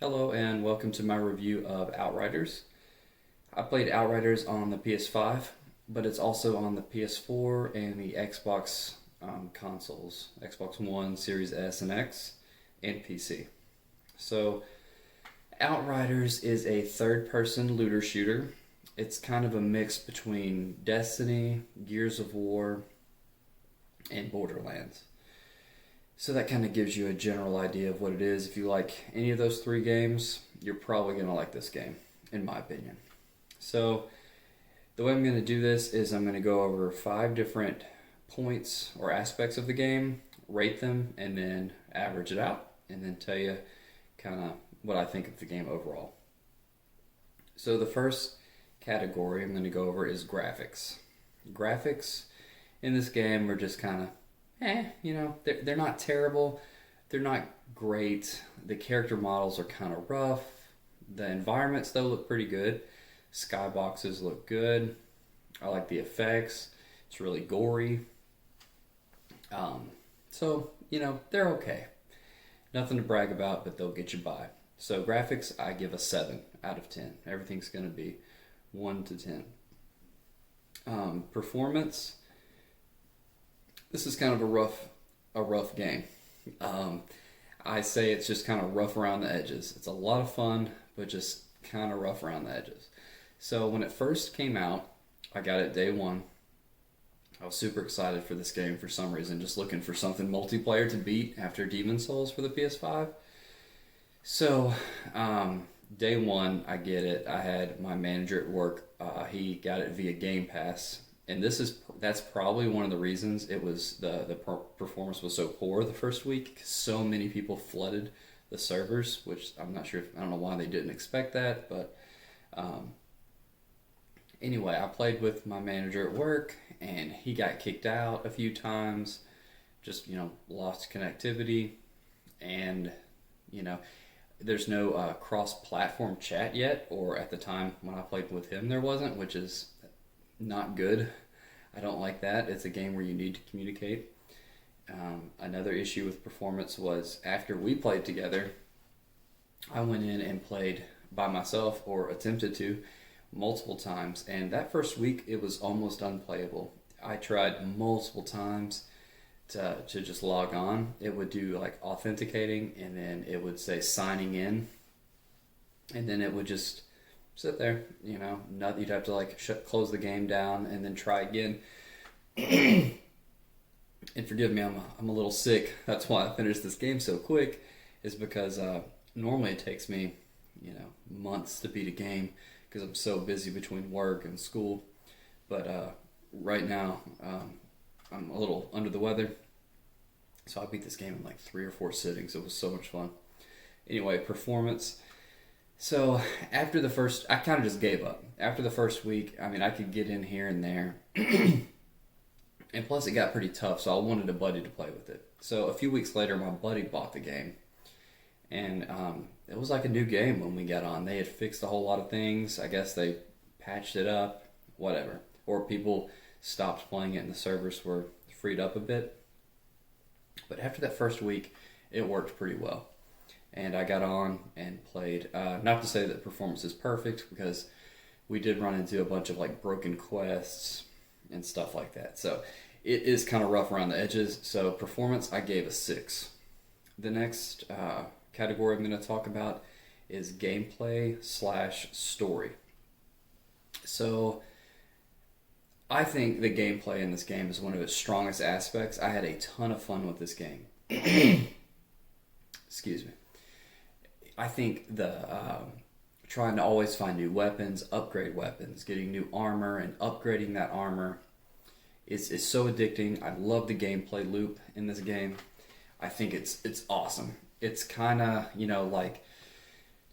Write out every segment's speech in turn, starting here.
Hello and welcome to my review of Outriders. I played Outriders on the PS5, but it's also on the PS4 and the Xbox consoles, Xbox One, Series S and X, and PC. So, Outriders is a third-person looter shooter. It's kind of a mix between Destiny, Gears of War, and Borderlands. So that kind of gives you a general idea of what it is. If you like any of those three games, you're probably going to like this game, in my opinion. So the way I'm going to do this is I'm going to go over 5 different points or aspects of the game, rate them, and then average it out, and then tell you kind of what I think of the game overall. So the first category I'm going to go over is graphics. Graphics in this game are just kind of they're not terrible. They're not great. The character models are kind of rough. The environments, though, look pretty good. Skyboxes look good. I like the effects. It's really gory. They're okay. Nothing to brag about, but they'll get you by. So graphics, I give a 7 out of 10. Everything's going to be 1 to 10. Performance, this is kind of a rough game. I say it's just kind of rough around the edges. It's a lot of fun, but just kind of rough around the edges. So when it first came out, I got it day one. I was super excited for this game for some reason, just looking for something multiplayer to beat after Demon Souls for the PS5. So day one, I get it. I had my manager at work. He got it via Game Pass. And that's probably one of the reasons it was the performance was so poor the first week, 'cause so many people flooded the servers, which I don't know why they didn't expect that, but anyway, I played with my manager at work, and he got kicked out a few times, just lost connectivity, and there's no cross-platform chat yet, or at the time when I played with him there wasn't, which is not good. I don't like that. It's a game where you need to communicate. Another issue with performance was after we played together, I went in and played by myself, or attempted to, multiple times. And that first week, it was almost unplayable. I tried multiple times to just log on. It would do like authenticating, and then it would say signing in. And then it would just sit there, you'd have to close the game down and then try again. And forgive me, I'm a little sick. That's why I finished this game so quick, is because normally it takes me, months to beat a game because I'm so busy between work and school. But right now, I'm a little under the weather, so I beat this game in like 3 or 4 sittings. It was so much fun. Anyway, performance. So after the first, I kind of just gave up. After the first week, I could get in here and there. And plus it got pretty tough, so I wanted a buddy to play with it. So a few weeks later, my buddy bought the game. And it was like a new game when we got on. They had fixed a whole lot of things. I guess they patched it up, whatever. Or people stopped playing it and the servers were freed up a bit. But after that first week, it worked pretty well. And I got on and played. Not to say that performance is perfect, because we did run into a bunch of broken quests and stuff like that. So it is kind of rough around the edges. So performance, I gave a 6. The next category I'm going to talk about is gameplay/story. So I think the gameplay in this game is one of its strongest aspects. I had a ton of fun with this game. Excuse me. I think the trying to always find new weapons, upgrade weapons, getting new armor, and upgrading that armor is so addicting. I love the gameplay loop in this game. I think it's awesome. It's kind of like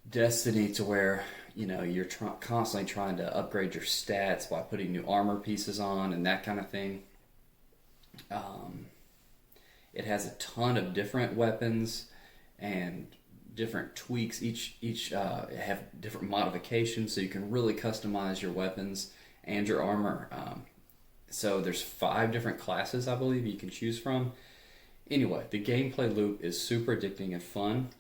Destiny, to where you're constantly trying to upgrade your stats by putting new armor pieces on and that kind of thing. It has a ton of different weapons and different tweaks. Each have different modifications, so you can really customize your weapons and your armor. So there's 5 different classes, I believe, you can choose from. Anyway, the gameplay loop is super addicting and fun.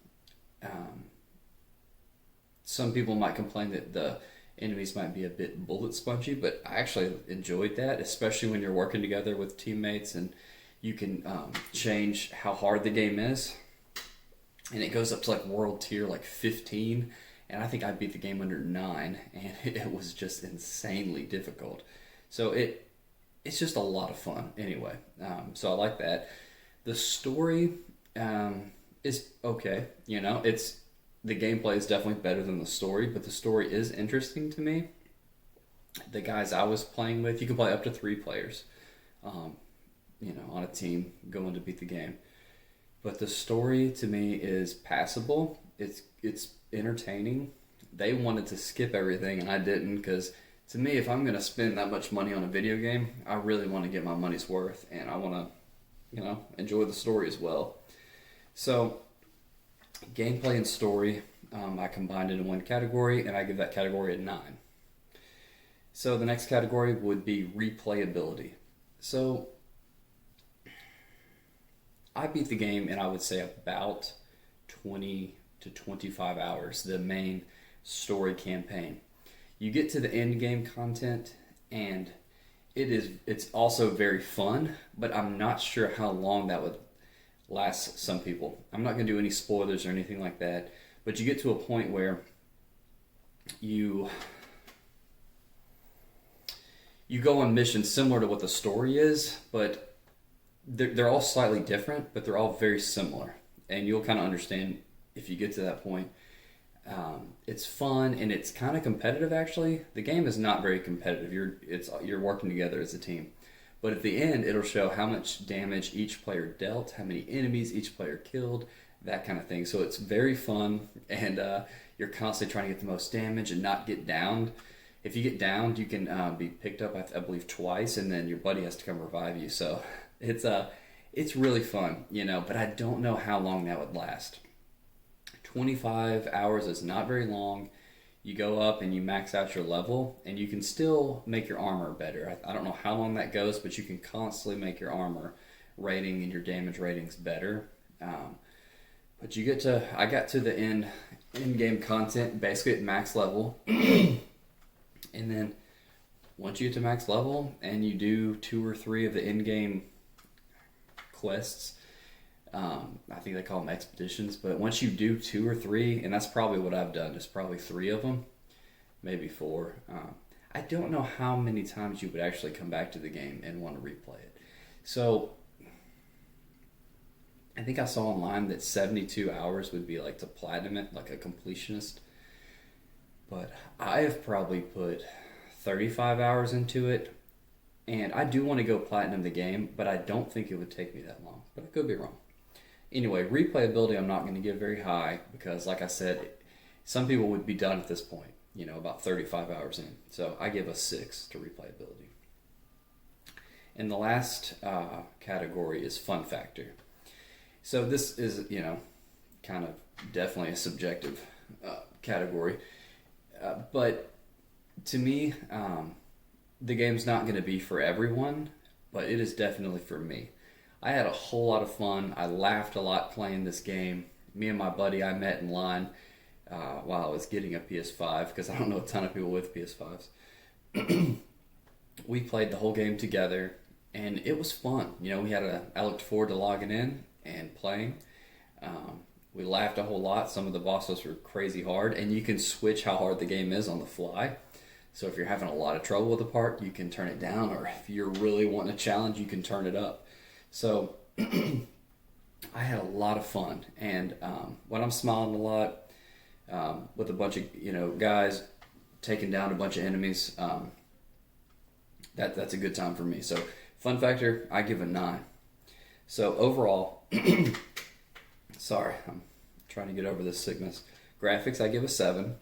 some people might complain that the enemies might be a bit bullet spongy, but I actually enjoyed that, especially when you're working together with teammates and you can change how hard the game is. And it goes up to like world tier like 15, and I think I beat the game under 9, and it was just insanely difficult. So it's just a lot of fun anyway. So I like that. The story is okay. You know, the gameplay is definitely better than the story, but the story is interesting to me. The guys I was playing with, you can play up to 3 players, you know, on a team going to beat the game. But the story to me is passable. It's entertaining. They wanted to skip everything, and I didn't, because to me, if I'm going to spend that much money on a video game, I really want to get my money's worth, and I want to, you know, enjoy the story as well. So, gameplay and story, I combined it in one category, and I give that category a 9. So the next category would be replayability. So I beat the game in, I would say, about 20 to 25 hours, the main story campaign. You get to the end game content, and it's also very fun, but I'm not sure how long that would last some people. I'm not going to do any spoilers or anything like that, but you get to a point where you go on missions similar to what the story is, but they're all slightly different, but they're all very similar. And you'll kind of understand if you get to that point. It's fun, and it's kind of competitive, actually. The game is not very competitive. You're working together as a team. But at the end, it'll show how much damage each player dealt, how many enemies each player killed, that kind of thing. So it's very fun, and you're constantly trying to get the most damage and not get downed. If you get downed, you can be picked up, I believe, twice, and then your buddy has to come revive you. So it's really fun, you know, but I don't know how long that would last. 25 hours is not very long. You go up and you max out your level, and you can still make your armor better. I don't know how long that goes, but you can constantly make your armor rating and your damage ratings better. But I got to the in-game content, basically at max level. And then once you get to max level and you do 2 or 3 of the in-game quests, I think they call them expeditions, but once you do 2 or 3, and that's probably what I've done, is probably 3 of them, maybe 4. I don't know how many times you would actually come back to the game and want to replay it. So I think I saw online that 72 hours would be like to platinum it, like a completionist. But I have probably put 35 hours into it, and I do want to go platinum the game, but I don't think it would take me that long. But I could be wrong. Anyway, replayability I'm not going to give very high because, like I said, some people would be done at this point, you know, about 35 hours in. So I give a 6 to replayability. And the last category is fun factor. So this is, you know, kind of definitely a subjective category. But to me, the game's not going to be for everyone, but it is definitely for me. I had a whole lot of fun. I laughed a lot playing this game. Me and my buddy I met in line while I was getting a PS5, because I don't know a ton of people with PS5s. We played the whole game together, and it was fun. You know, I looked forward to logging in and playing. We laughed a whole lot. Some of the bosses were crazy hard, and you can switch how hard the game is on the fly. So if you're having a lot of trouble with a part, you can turn it down, or if you're really wanting a challenge, you can turn it up. So I had a lot of fun, and when I'm smiling a lot with a bunch of, you know, guys taking down a bunch of enemies, that's a good time for me. So fun factor, I give a 9. So overall, sorry, I'm trying to get over this sickness. Graphics, I give a 7.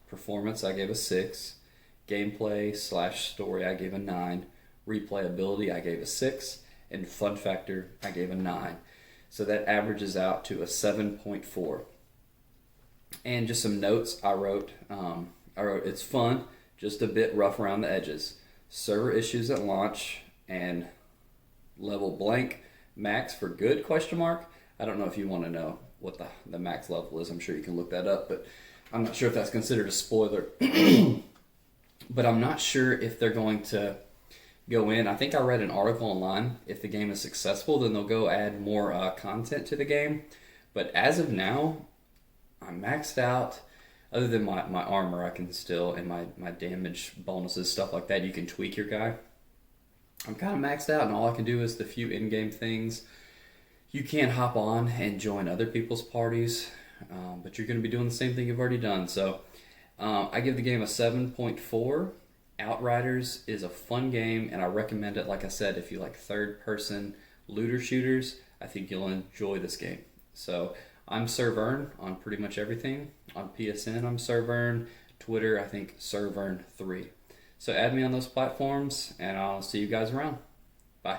Performance, I gave a 6. Gameplay / story, I gave a 9. Replayability, I gave a 6. And fun factor, I gave a 9. So that averages out to a 7.4. And just some notes I wrote. It's fun, just a bit rough around the edges. Server issues at launch, and level blank. Max for good, ? I don't know if you want to know what the max level is. I'm sure you can look that up. But I'm not sure if that's considered a spoiler, but I'm not sure if they're going to go in. I think I read an article online. If the game is successful, then they'll go add more content to the game. But as of now, I'm maxed out. Other than my armor, I can still, and my damage bonuses, stuff like that, you can tweak your guy. I'm kind of maxed out, and all I can do is the few in-game things. You can hop on and join other people's parties, but you're going to be doing the same thing you've already done. So I give the game a 7.4. Outriders is a fun game, and I recommend it. Like I said, if you like third-person looter shooters, I think you'll enjoy this game. So I'm SirVern on pretty much everything. On PSN, I'm SirVern. Twitter, I think SirVern3. So add me on those platforms, and I'll see you guys around. Bye.